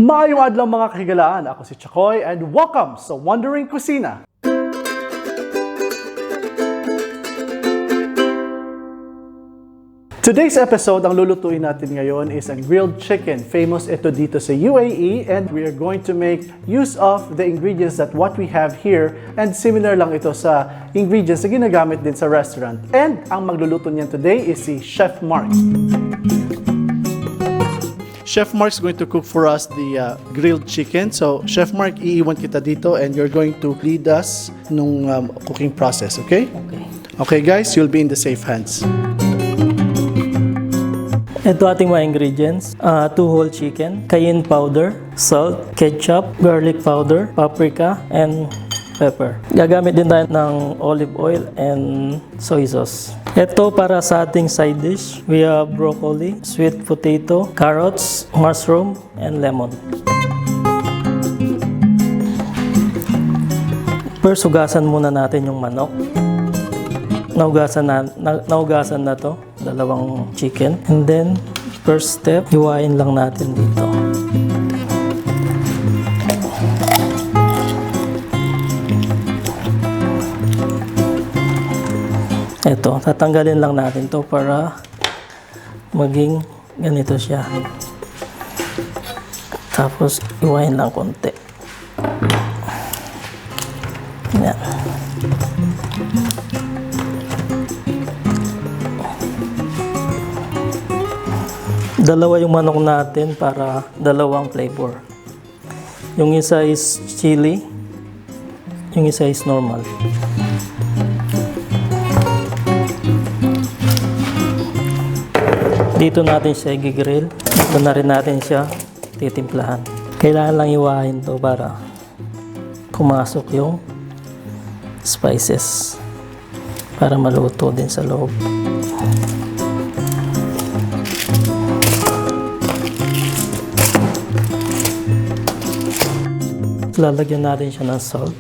Maayong adlaw mga kahigalaan, ako si Chakoy and welcome sa Wandering Kusina. Today's episode, ang lulutuin natin ngayon is a grilled chicken. Famous ito dito sa UAE and we are going to make use of the ingredients that what we have here and similar lang ito sa ingredients na ginagamit din sa restaurant. And ang magluluto niyan today is si Chef Mark. Chef Mark's going to cook for us the grilled chicken. So, Chef Mark, iiwan kita dito and you're going to lead us nung cooking process, okay? Okay. Okay guys, you'll be in the safe hands. Ito ating mga ingredients, 2 whole chicken, cayenne powder, salt, ketchup, garlic powder, paprika, and pepper. Gagamit din tayo ng olive oil and soy sauce. Ito para sa ating side dish, we have broccoli, sweet potato, carrots, mushroom, and lemon. First, hugasan muna natin yung manok. Naugasan na to, dalawang chicken. And then, first step, hiwain lang natin dito. Ito, tatanggalin lang natin to para maging ganito siya. Tapos, hiwain lang konti. Yan. Dalawa yung manok natin para dalawang flavor. Yung isa is chili, yung isa is normal. Dito natin siya i-grill. Dito na rin natin siya titimplahan. Kailangan lang iwain to para pumasok yung spices para maluto din sa loob. Lalagyan natin siya ng salt.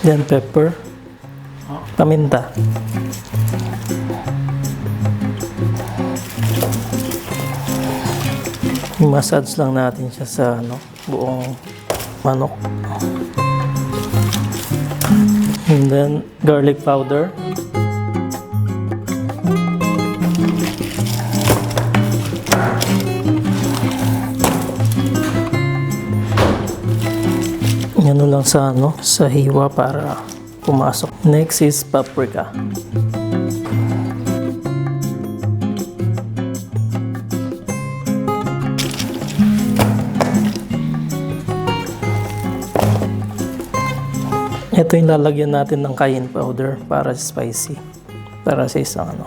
Then pepper. Paminta. I-massage lang natin siya sa buong manok. And then garlic powder. Ano lang sa hiwa para pumasok. Next is paprika. Ito yung lalagyan natin ng cayenne powder para spicy. Para sa isang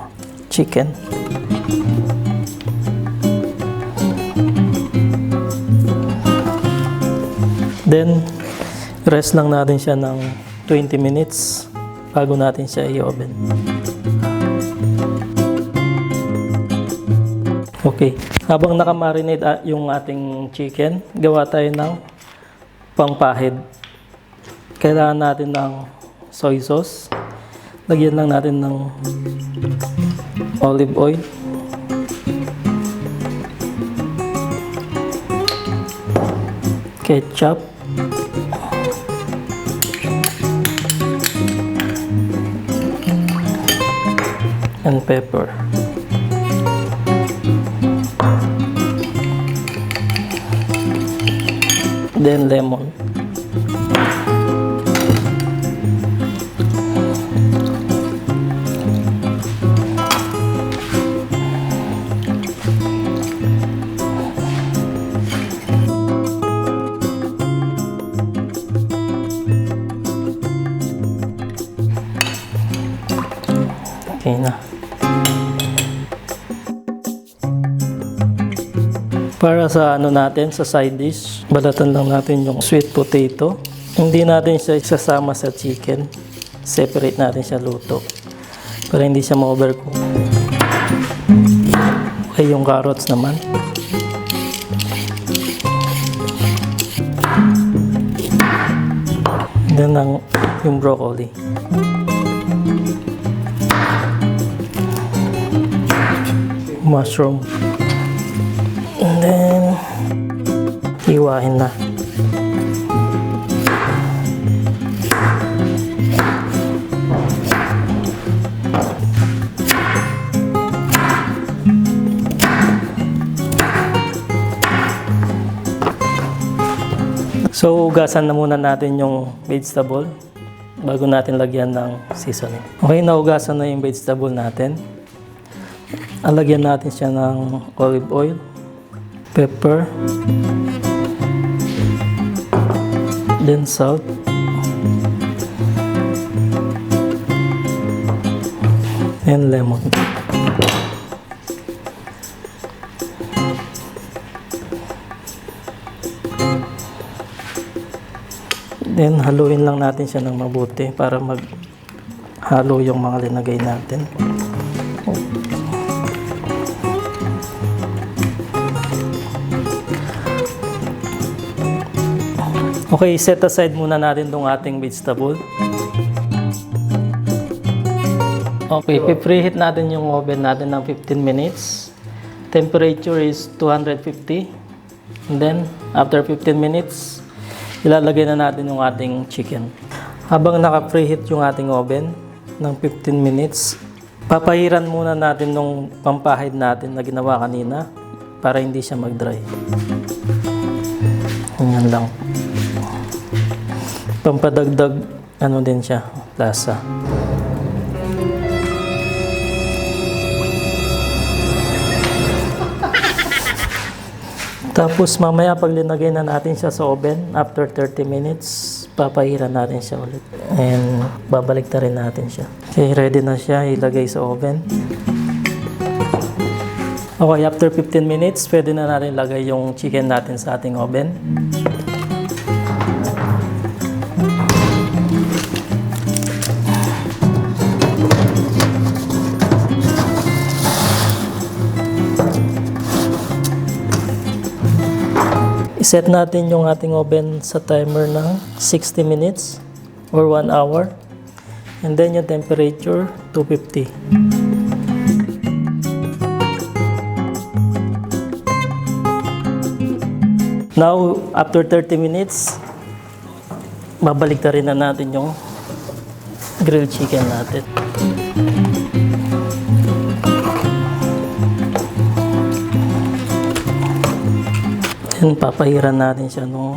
chicken. Then, rest lang natin siya ng 20 minutes bago natin siya i-oven. Okay, habang nakamarinate yung ating chicken, gawa tayo ng pangpahid. Kailangan natin ng soy sauce. Lagyan lang natin ng olive oil. Ketchup. And pepper. Then lemon. Okay na. Para sa natin, sa side dish, balatan lang natin yung sweet potato. Hindi natin siya isasama sa chicken. Separate natin siya luto. Para hindi siya ma-overcook. Okay, yung carrots naman. Then yung broccoli. mushroom. And then, hiwain na. So, ugasan na muna natin yung vegetable bago natin lagyan ng seasoning. Okay, naugasan na yung vegetable natin. Alagyan natin siya ng olive oil, pepper, then salt, and lemon. Then, haluin lang natin siya ng mabuti para maghalo yung mga linagay natin. Okay, set aside muna natin itong ating vegetable. Okay, preheat natin yung oven natin ng 15 minutes. Temperature is 250. And then, after 15 minutes, ilalagay na natin yung ating chicken. Habang naka-preheat yung ating oven ng 15 minutes, papahiran muna natin nung pampahid natin na ginawa kanina para hindi siya mag-dry. Ganyan lang. Pampadagdag, ano din siya, lasa. Tapos mamaya pag linagay na natin siya sa oven, after 30 minutes, papahiran natin siya ulit. And babalik na rin natin siya. Okay, ready na siya ilagay sa oven. Okay, after 15 minutes, pwede na natin ilagay yung chicken natin sa ating oven. Set natin yung ating oven sa timer ng 60 minutes or 1 hour. And then yung temperature, 250. Now, after 30 minutes, babalik na rin na natin yung grilled chicken natin. Then, papahiran natin siya nung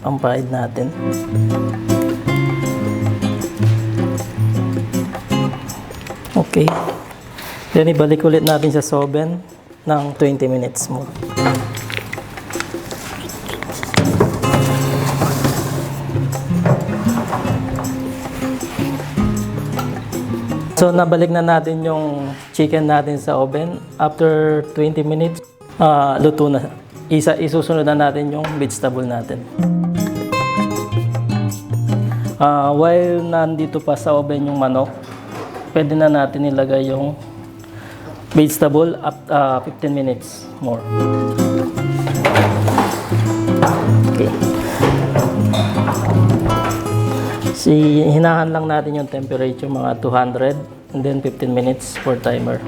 pampahid natin. Okay. Then, ibalik ulit natin siya sa oven ng 20 minutes more. So, nabalik na natin yung chicken natin sa oven. After 20 minutes, luto na. Isusunod na natin yung vegetable natin. While nandito pa sa oven yung manok, pwede na natin ilagay yung vegetable up 15 minutes more. Okay. Hinahan lang natin yung temperature mga 200 and then 15 minutes for timer.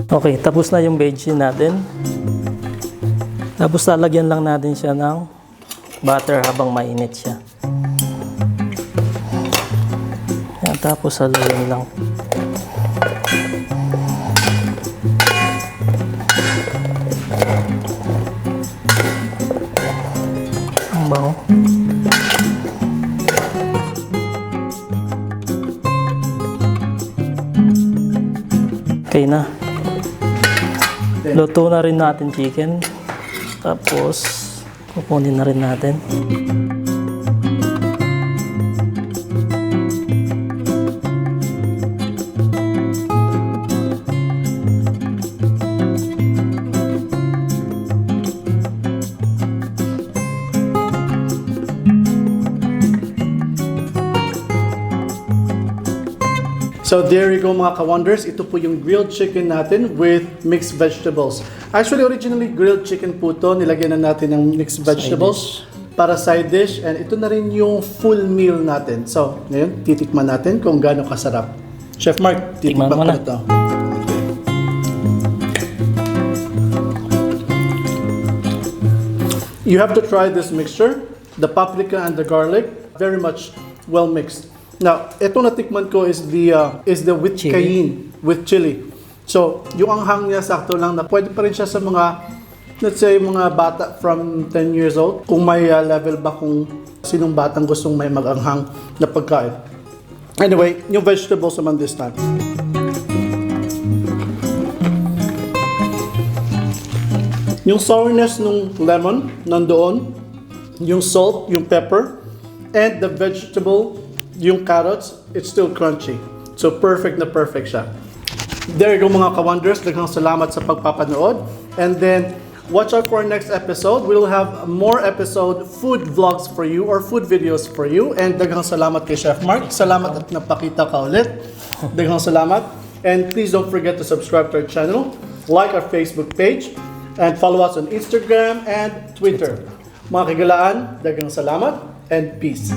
Okay, tapos na yung veggie natin. Tapos lalagyan lang natin siya ng butter habang mainit siya. Yan, tapos haluin lang. Ang bango. Okay na. Luto na rin natin chicken. Tapos, kukunin na rin natin. So there you go mga ka-wonders, ito po yung grilled chicken natin with mixed vegetables. Actually, originally grilled chicken po to, nilagyan na natin ng mixed vegetables para side dish. And ito na rin yung full meal natin. So, ngayon, titikman natin kung gaano kasarap. Chef Mark, titikman ko na ito. Okay. You have to try this mixture, the paprika and the garlic, very much well mixed. Now, ito natikman ko is the with Chili. cayenne, with chili. So, yung anghang niya sakto lang na pwede pa rin siya sa mga, let's say, mga bata from 10 years old. Kung may level ba kung sinong batang gustong may mag-anghang na pagkain. Anyway, yung vegetables naman this time. Yung sourness ng lemon, nandoon. Yung salt, yung pepper. And the vegetable, yung carrots, it's still crunchy. So perfect na perfect siya. There you go mga ka-wonders. Daghang salamat sa pagpapanood. And then, watch out for our next episode. We'll have more episode food vlogs for you or food videos for you. And daghang salamat kay Chef Mark. Salamat at napakita ka ulit. Daghang salamat. And please don't forget to subscribe to our channel, like our Facebook page, and follow us on Instagram and Twitter. Mga kagalaan, daghang salamat and peace.